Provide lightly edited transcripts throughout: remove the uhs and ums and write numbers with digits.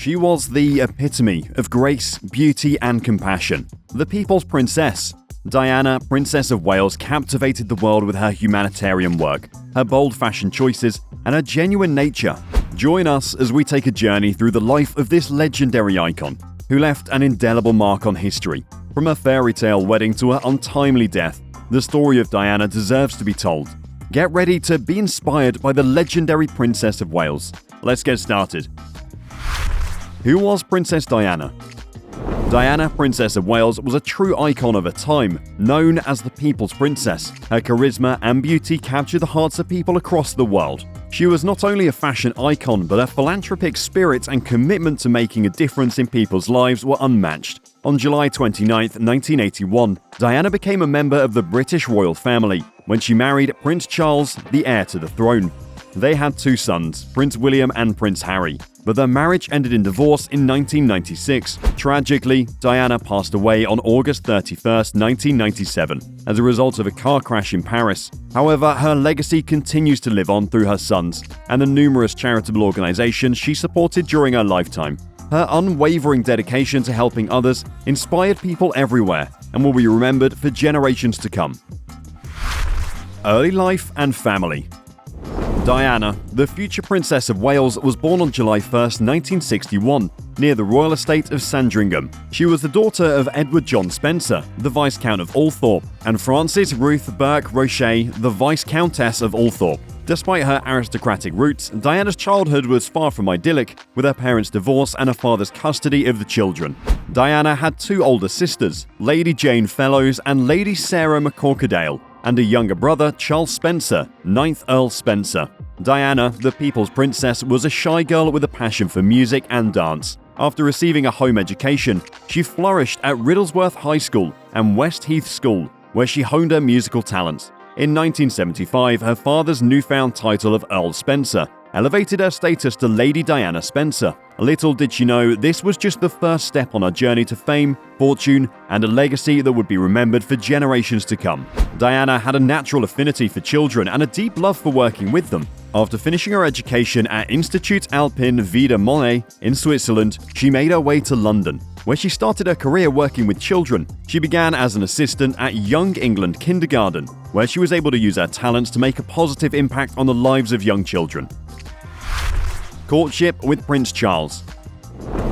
She was the epitome of grace, beauty, and compassion. The people's princess. Diana, Princess of Wales, captivated the world with her humanitarian work, her bold fashion choices, and her genuine nature. Join us as we take a journey through the life of this legendary icon, who left an indelible mark on history. From her fairy tale wedding to her untimely death, the story of Diana deserves to be told. Get ready to be inspired by the legendary Princess of Wales. Let's get started. Who was Princess Diana? Diana, Princess of Wales, was a true icon of her time, known as the People's Princess. Her charisma and beauty captured the hearts of people across the world. She was not only a fashion icon, but her philanthropic spirit and commitment to making a difference in people's lives were unmatched. On July 29, 1981, Diana became a member of the British royal family when she married Prince Charles, the heir to the throne. They had two sons, Prince William and Prince Harry, but their marriage ended in divorce in 1996. Tragically, Diana passed away on August 31, 1997, as a result of a car crash in Paris. However, her legacy continues to live on through her sons and the numerous charitable organizations she supported during her lifetime. Her unwavering dedication to helping others inspired people everywhere and will be remembered for generations to come. Early life and family. Diana, the future Princess of Wales, was born on July 1, 1961, near the royal estate of Sandringham. She was the daughter of Edward John Spencer, the Viscount of Althorp, and Frances Ruth Burke Roche, the Viscountess of Althorp. Despite her aristocratic roots, Diana's childhood was far from idyllic, with her parents' divorce and her father's custody of the children. Diana had two older sisters, Lady Jane Fellows and Lady Sarah McCorquodale, and a younger brother, Charles Spencer, 9th Earl Spencer. Diana, the People's Princess, was a shy girl with a passion for music and dance. After receiving a home education, she flourished at Riddlesworth High School and West Heath School, where she honed her musical talents. In 1975, her father's newfound title of Earl Spencer elevated her status to Lady Diana Spencer. Little did she know, this was just the first step on her journey to fame, fortune, and a legacy that would be remembered for generations to come. Diana had a natural affinity for children and a deep love for working with them. After finishing her education at Institut Alpin Vida Monet in Switzerland, she made her way to London, where she started her career working with children. She began as an assistant at Young England Kindergarten, where she was able to use her talents to make a positive impact on the lives of young children. Courtship with Prince Charles.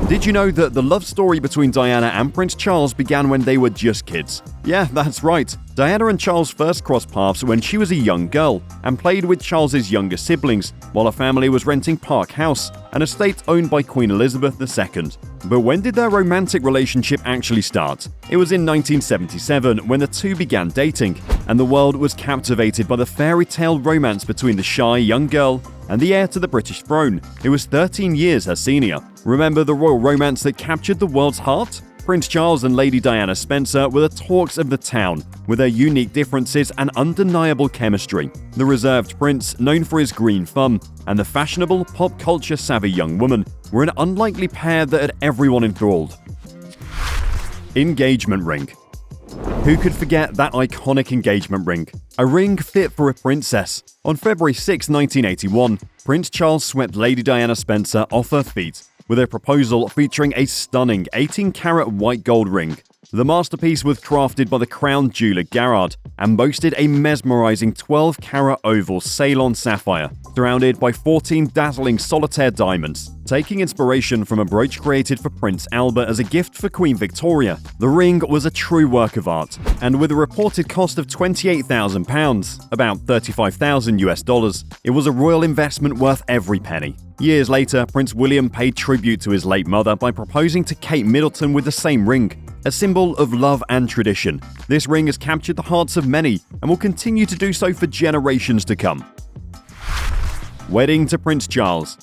Did you know that the love story between Diana and Prince Charles began when they were just kids? Yeah, that's right. Diana and Charles first crossed paths when she was a young girl and played with Charles's younger siblings while her family was renting Park House, an estate owned by Queen Elizabeth II. But when did their romantic relationship actually start? It was in 1977 when the two began dating, and the world was captivated by the fairy tale romance between the shy young girl and the heir to the British throne, who was 13 years her senior. Remember the royal romance that captured the world's heart? Prince Charles and Lady Diana Spencer were the talks of the town, with their unique differences and undeniable chemistry. The reserved prince, known for his green thumb, and the fashionable, pop culture savvy young woman were an unlikely pair that had everyone enthralled. Engagement ring. Who could forget that iconic engagement ring? A ring fit for a princess. On February 6, 1981, Prince Charles swept Lady Diana Spencer off her feet with a proposal featuring a stunning 18-carat white gold ring. The masterpiece was crafted by the crown jeweler Garrard and boasted a mesmerizing 12-carat oval Ceylon sapphire, surrounded by 14 dazzling solitaire diamonds. Taking inspiration from a brooch created for Prince Albert as a gift for Queen Victoria, the ring was a true work of art, and with a reported cost of £28,000, about $35,000, it was a royal investment worth every penny. Years later, Prince William paid tribute to his late mother by proposing to Kate Middleton with the same ring, a symbol of love and tradition. This ring has captured the hearts of many and will continue to do so for generations to come. Wedding to Prince Charles.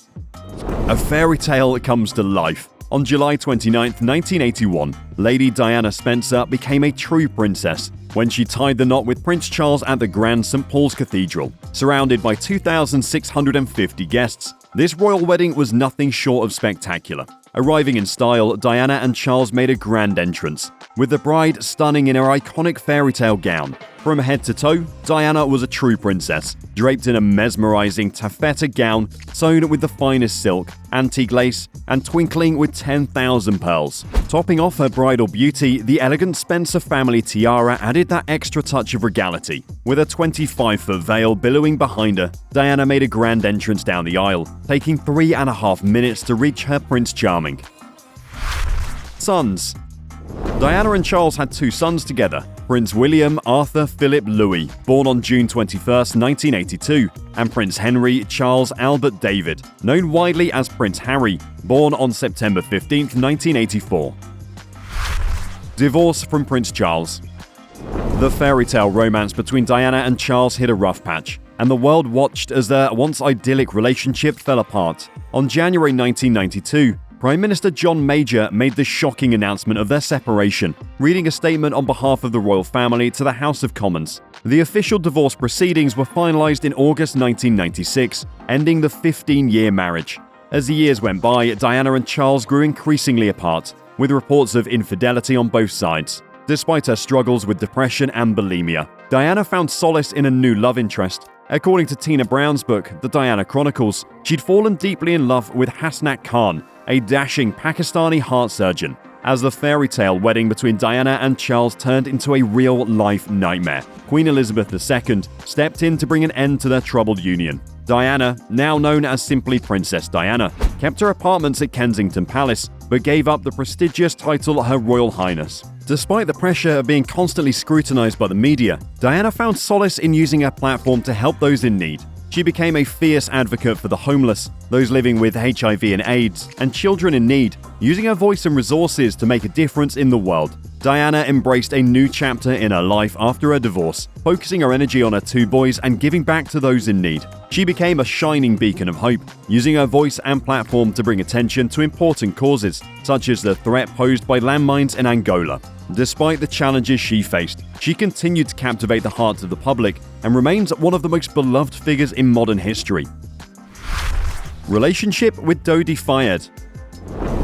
A fairy tale comes to life. On July 29, 1981, Lady Diana Spencer became a true princess when she tied the knot with Prince Charles at the Grand St. Paul's Cathedral. Surrounded by 2,650 guests, This royal wedding was nothing short of spectacular. Arriving in style, Diana and Charles made a grand entrance, with the bride stunning in her iconic fairy tale gown. From head to toe, Diana was a true princess, draped in a mesmerizing taffeta gown sewn with the finest silk, antique lace, and twinkling with 10,000 pearls. Topping off her bridal beauty, the elegant Spencer family tiara added that extra touch of regality. With a 25-foot veil billowing behind her, Diana made a grand entrance down the aisle, taking 3.5 minutes to reach her Prince Charming. Sons. Diana and Charles had 2 sons together, Prince William Arthur Philip Louis, born on June 21, 1982, and Prince Henry Charles Albert David, known widely as Prince Harry, born on September 15, 1984. Divorce from Prince Charles. The fairy tale romance between Diana and Charles hit a rough patch, and the world watched as their once idyllic relationship fell apart. On January 1992, Prime Minister John Major made the shocking announcement of their separation, reading a statement on behalf of the royal family to the House of Commons. The official divorce proceedings were finalized in August 1996, ending the 15-year marriage. As the years went by, Diana and Charles grew increasingly apart, with reports of infidelity on both sides. Despite her struggles with depression and bulimia, Diana found solace in a new love interest. According to Tina Brown's book, The Diana Chronicles, she'd fallen deeply in love with Hasnat Khan, a dashing Pakistani heart surgeon, as the fairy tale wedding between Diana and Charles turned into a real-life nightmare. Queen Elizabeth II stepped in to bring an end to their troubled union. Diana, now known as simply Princess Diana, kept her apartments at Kensington Palace, but gave up the prestigious title Her Royal Highness. Despite the pressure of being constantly scrutinized by the media, Diana found solace in using her platform to help those in need. She became a fierce advocate for the homeless, those living with HIV and AIDS, and children in need, using her voice and resources to make a difference in the world. Diana embraced a new chapter in her life after her divorce, focusing her energy on her 2 boys and giving back to those in need. She became a shining beacon of hope, using her voice and platform to bring attention to important causes, such as the threat posed by landmines in Angola. Despite the challenges she faced, she continued to captivate the hearts of the public and remains one of the most beloved figures in modern history. Relationship with Dodi Fayed.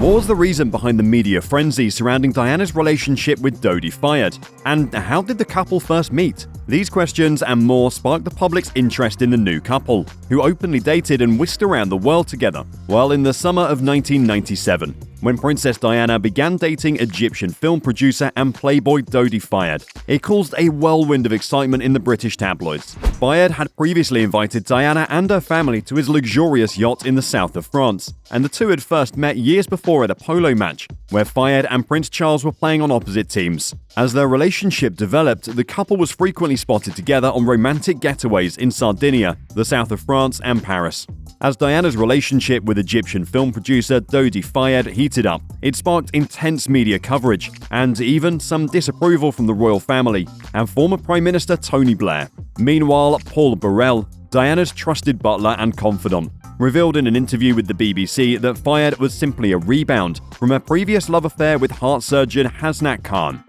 What was the reason behind the media frenzy surrounding Diana's relationship with Dodi Fayed? And how did the couple first meet? These questions and more sparked the public's interest in the new couple, who openly dated and whisked around the world together. Well, in the summer of 1997, when Princess Diana began dating Egyptian film producer and playboy Dodi Fayed, it caused a whirlwind of excitement in the British tabloids. Fayed had previously invited Diana and her family to his luxurious yacht in the south of France, and the two had first met years before at a polo match, where Fayed and Prince Charles were playing on opposite teams. As their relationship developed, the couple was frequently spotted together on romantic getaways in Sardinia, the south of France, and Paris. As Diana's relationship with Egyptian film producer Dodi Fayed heated up, it sparked intense media coverage and even some disapproval from the royal family and former Prime Minister Tony Blair. Meanwhile, Paul Burrell, Diana's trusted butler and confidant, revealed in an interview with the BBC that Fayed was simply a rebound from her previous love affair with heart surgeon Hasnat Khan.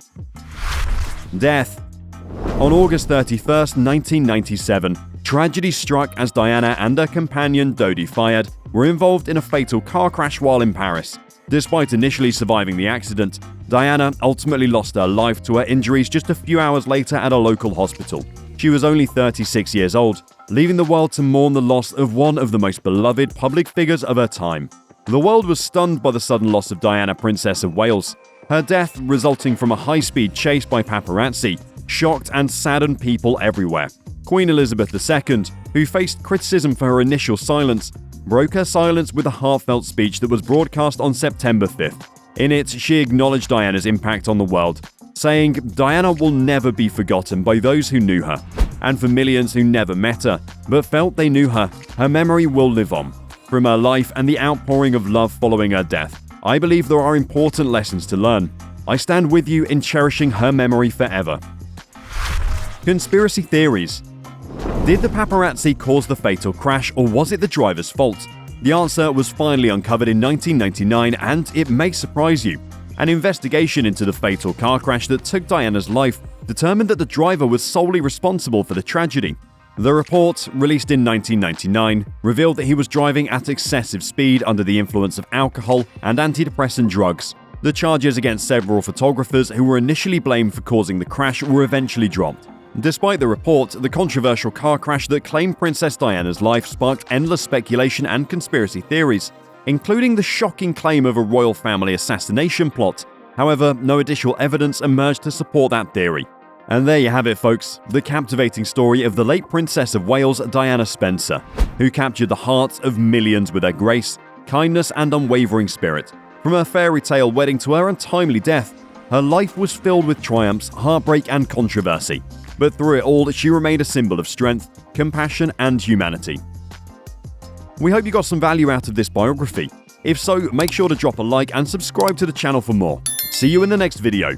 Death. On August 31, 1997, tragedy struck as Diana and her companion Dodi Fayed were involved in a fatal car crash while in Paris. Despite initially surviving the accident, Diana ultimately lost her life to her injuries just a few hours later at a local hospital. She was only 36 years old, leaving the world to mourn the loss of one of the most beloved public figures of her time. The world was stunned by the sudden loss of Diana, Princess of Wales. Her death, resulting from a high-speed chase by paparazzi, shocked and saddened people everywhere. Queen Elizabeth II, who faced criticism for her initial silence, broke her silence with a heartfelt speech that was broadcast on September 5th. In it, she acknowledged Diana's impact on the world, saying, "Diana will never be forgotten by those who knew her, and for millions who never met her, but felt they knew her. Her memory will live on. From her life and the outpouring of love following her death, I believe there are important lessons to learn. I stand with you in cherishing her memory forever." Conspiracy theories. Did the paparazzi cause the fatal crash, or was it the driver's fault? The answer was finally uncovered in 1999, and it may surprise you. An investigation into the fatal car crash that took Diana's life determined that the driver was solely responsible for the tragedy. The report, released in 1999, revealed that he was driving at excessive speed under the influence of alcohol and antidepressant drugs. The charges against several photographers who were initially blamed for causing the crash were eventually dropped. Despite the report, the controversial car crash that claimed Princess Diana's life sparked endless speculation and conspiracy theories, including the shocking claim of a royal family assassination plot. However, no additional evidence emerged to support that theory. And there you have it, folks, the captivating story of the late Princess of Wales, Diana Spencer, who captured the hearts of millions with her grace, kindness, and unwavering spirit. From her fairy tale wedding to her untimely death, her life was filled with triumphs, heartbreak, and controversy. But through it all, she remained a symbol of strength, compassion, and humanity. We hope you got some value out of this biography. If so, make sure to drop a like and subscribe to the channel for more. See you in the next video.